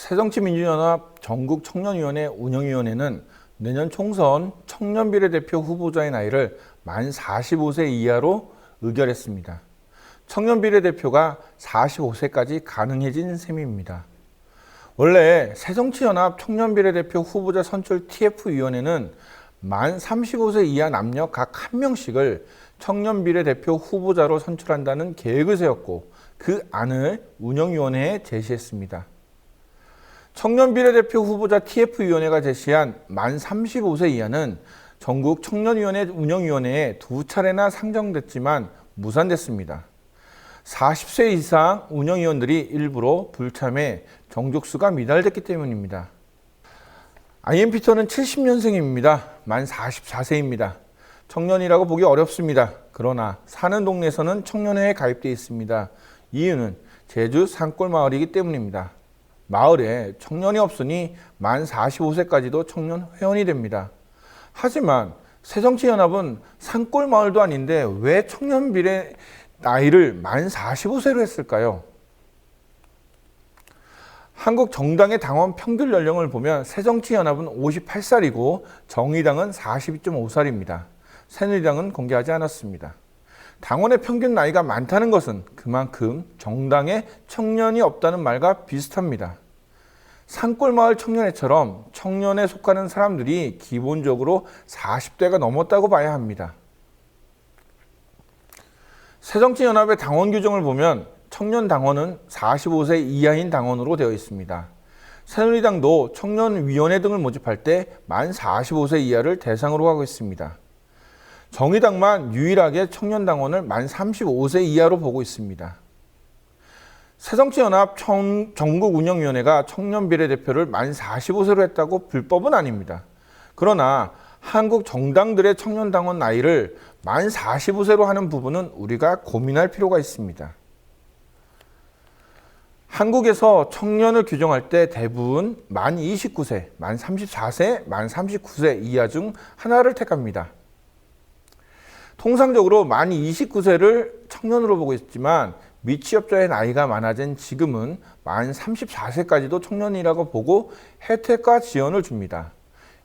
새정치민주연합 전국청년위원회 운영위원회는 내년 총선 청년비례대표 후보자의 나이를 만 45세 이하로 의결했습니다. 청년비례대표가 45세까지 가능해진 셈입니다. 원래 새정치연합 청년비례대표 후보자 선출 TF위원회는 만 35세 이하 남녀 각 한 명씩을 청년비례대표 후보자로 선출한다는 계획을 세웠고 그 안을 운영위원회에 제시했습니다. 청년비례대표 후보자 TF위원회가 제시한 만 35세 이하는 전국 청년위원회 운영위원회에 2차례나 상정됐지만 무산됐습니다. 40세 이상 운영위원들이 일부러 불참해 정족수가 미달됐기 때문입니다. IMP터는 70년생입니다. 만 44세입니다. 청년이라고 보기 어렵습니다. 그러나 사는 동네에서는 청년회에 가입되어 있습니다. 이유는 제주 산골마을이기 때문입니다. 마을에 청년이 없으니 만 45세까지도 청년 회원이 됩니다. 하지만 새정치연합은 산골마을도 아닌데 왜 청년비례 나이를 만 45세로 했을까요? 한국 정당의 당원 평균 연령을 보면 새정치연합은 58살이고 정의당은 42.5살입니다. 새누리당은 공개하지 않았습니다. 당원의 평균 나이가 많다는 것은 그만큼 정당에 청년이 없다는 말과 비슷합니다. 산골마을 청년회처럼 청년에 속하는 사람들이 기본적으로 40대가 넘었다고 봐야 합니다. 새정치연합의 당원 규정을 보면 청년 당원은 45세 이하인 당원으로 되어 있습니다. 새누리당도 청년위원회 등을 모집할 때 만 45세 이하를 대상으로 하고 있습니다. 정의당만 유일하게 청년 당원을 만 35세 이하로 보고 있습니다. 새정치연합 전국운영위원회가 청년비례대표를 만 45세로 했다고 불법은 아닙니다. 그러나 한국 정당들의 청년 당원 나이를 만 45세로 하는 부분은 우리가 고민할 필요가 있습니다. 한국에서 청년을 규정할 때 대부분 만 29세, 만 34세, 만 39세 이하 중 하나를 택합니다. 통상적으로 만 29세를 청년으로 보고 있지만 미취업자의 나이가 많아진 지금은 만 34세까지도 청년이라고 보고 혜택과 지원을 줍니다.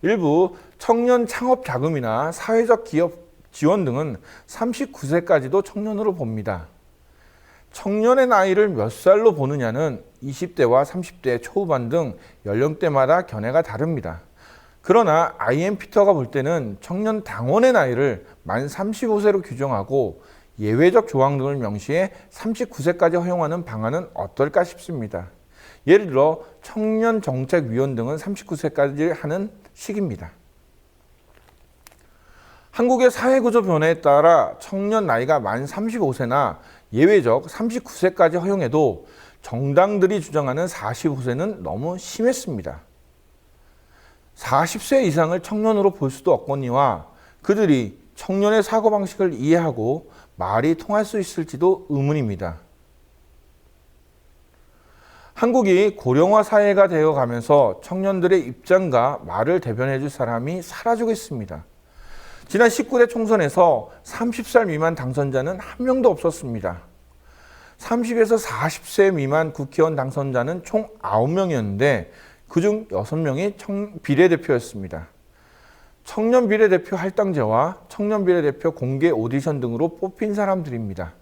일부 청년 창업 자금이나 사회적 기업 지원 등은 39세까지도 청년으로 봅니다. 청년의 나이를 몇 살로 보느냐는 20대와 30대 초후반 등 연령대마다 견해가 다릅니다. 그러나 IMP터가 볼 때는 청년 당원의 나이를 만 35세로 규정하고 예외적 조항 등을 명시해 39세까지 허용하는 방안은 어떨까 싶습니다. 예를 들어 청년정책위원 등은 39세까지 하는 식입니다. 한국의 사회구조 변화에 따라 청년 나이가 만 35세나 예외적 39세까지 허용해도 정당들이 주장하는 45세는 너무 심했습니다. 40세 이상을 청년으로 볼 수도 없거니와 그들이 청년의 사고방식을 이해하고 말이 통할 수 있을지도 의문입니다. 한국이 고령화 사회가 되어가면서 청년들의 입장과 말을 대변해 줄 사람이 사라지고 있습니다. 지난 19대 총선에서 30살 미만 당선자는 한 명도 없었습니다. 30에서 40세 미만 국회의원 당선자는 총 9명이었는데 그중 6명이 비례대표였습니다. 청년 비례대표 할당제와 청년 비례대표 공개 오디션 등으로 뽑힌 사람들입니다.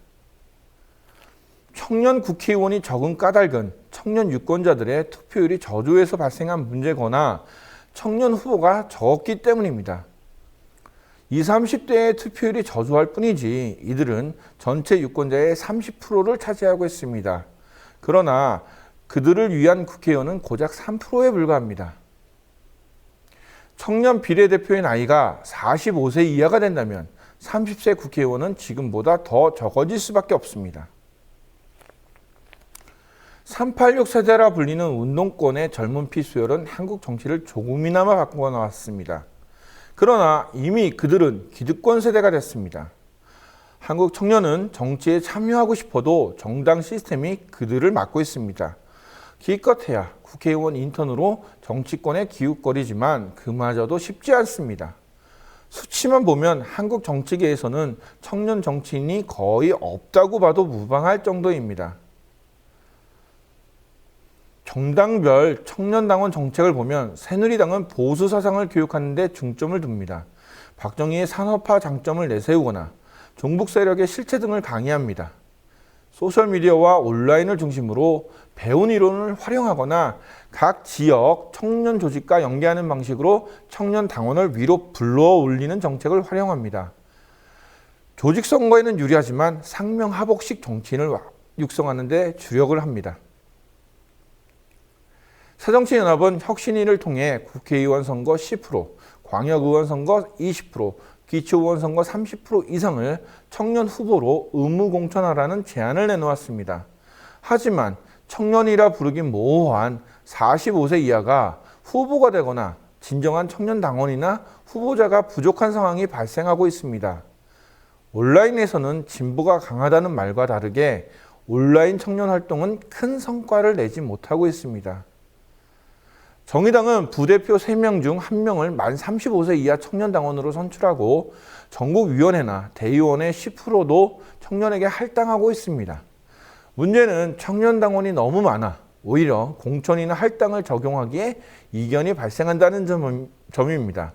청년 국회의원이 적은 까닭은 청년 유권자들의 투표율이 저조해서 발생한 문제거나 청년 후보가 적기 때문입니다. 20, 30대의 투표율이 저조할 뿐이지 이들은 전체 유권자의 30%를 차지하고 있습니다. 그러나 그들을 위한 국회의원은 고작 3%에 불과합니다. 청년 비례대표의 나이가 45세 이하가 된다면 30세 국회의원은 지금보다 더 적어질 수밖에 없습니다. 386 세대라 불리는 운동권의 젊은 피 수혈은 한국 정치를 조금이나마 바꾸어 나왔습니다. 그러나 이미 그들은 기득권 세대가 됐습니다. 한국 청년은 정치에 참여하고 싶어도 정당 시스템이 그들을 막고 있습니다. 기껏해야 국회의원 인턴으로 정치권에 기웃거리지만 그마저도 쉽지 않습니다. 수치만 보면 한국 정치계에서는 청년 정치인이 거의 없다고 봐도 무방할 정도입니다. 정당별 청년당원 정책을 보면 새누리당은 보수 사상을 교육하는 데 중점을 둡니다. 박정희의 산업화 장점을 내세우거나 종북 세력의 실체 등을 강의합니다. 소셜미디어와 온라인을 중심으로 배운 이론을 활용하거나 각 지역 청년 조직과 연계하는 방식으로 청년 당원을 위로 불러올리는 정책을 활용합니다. 조직 선거에는 유리하지만 상명하복식 정치인을 육성하는 데 주력을 합니다. 새정치연합은 혁신위를 통해 국회의원 선거 10%, 광역의원 선거 20%, 기초의원 선거 30% 이상을 청년 후보로 의무 공천하라는 제안을 내놓았습니다. 하지만 청년이라 부르긴 모호한 45세 이하가 후보가 되거나 진정한 청년 당원이나 후보자가 부족한 상황이 발생하고 있습니다. 온라인에서는 진보가 강하다는 말과 다르게 온라인 청년 활동은 큰 성과를 내지 못하고 있습니다. 정의당은 부대표 3명 중 1명을 만 35세 이하 청년당원으로 선출하고 전국위원회나 대의원의 10%도 청년에게 할당하고 있습니다. 문제는 청년당원이 너무 많아 오히려 공천이나 할당을 적용하기에 이견이 발생한다는 점입니다.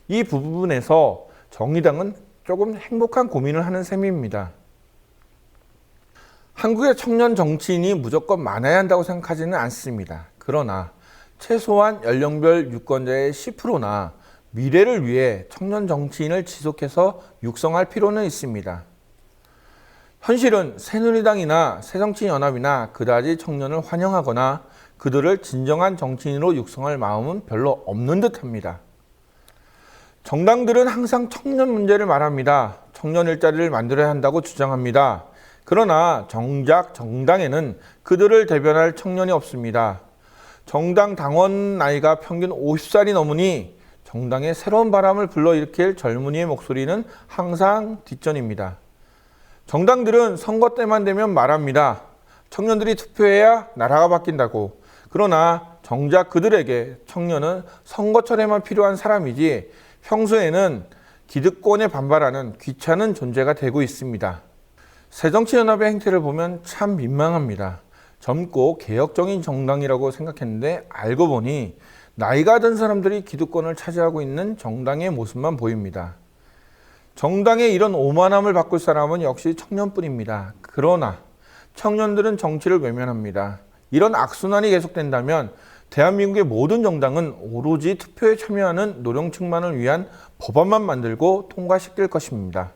이 부분에서 정의당은 조금 행복한 고민을 하는 셈입니다. 한국의 청년 정치인이 무조건 많아야 한다고 생각하지는 않습니다. 그러나 최소한 연령별 유권자의 10%나 미래를 위해 청년 정치인을 지속해서 육성할 필요는 있습니다. 현실은 새누리당이나 새정치연합이나 그다지 청년을 환영하거나 그들을 진정한 정치인으로 육성할 마음은 별로 없는 듯합니다. 정당들은 항상 청년 문제를 말합니다. 청년 일자리를 만들어야 한다고 주장합니다. 그러나 정작 정당에는 그들을 대변할 청년이 없습니다. 정당 당원 나이가 평균 50살이 넘으니 정당에 새로운 바람을 불러일으킬 젊은이의 목소리는 항상 뒷전입니다. 정당들은 선거 때만 되면 말합니다. 청년들이 투표해야 나라가 바뀐다고. 그러나 정작 그들에게 청년은 선거철에만 필요한 사람이지 평소에는 기득권에 반발하는 귀찮은 존재가 되고 있습니다. 새정치연합의 행태를 보면 참 민망합니다. 젊고 개혁적인 정당이라고 생각했는데 알고 보니 나이가 든 사람들이 기득권을 차지하고 있는 정당의 모습만 보입니다. 정당의 이런 오만함을 바꿀 사람은 역시 청년뿐입니다. 그러나 청년들은 정치를 외면합니다. 이런 악순환이 계속된다면 대한민국의 모든 정당은 오로지 투표에 참여하는 노령층만을 위한 법안만 만들고 통과시킬 것입니다.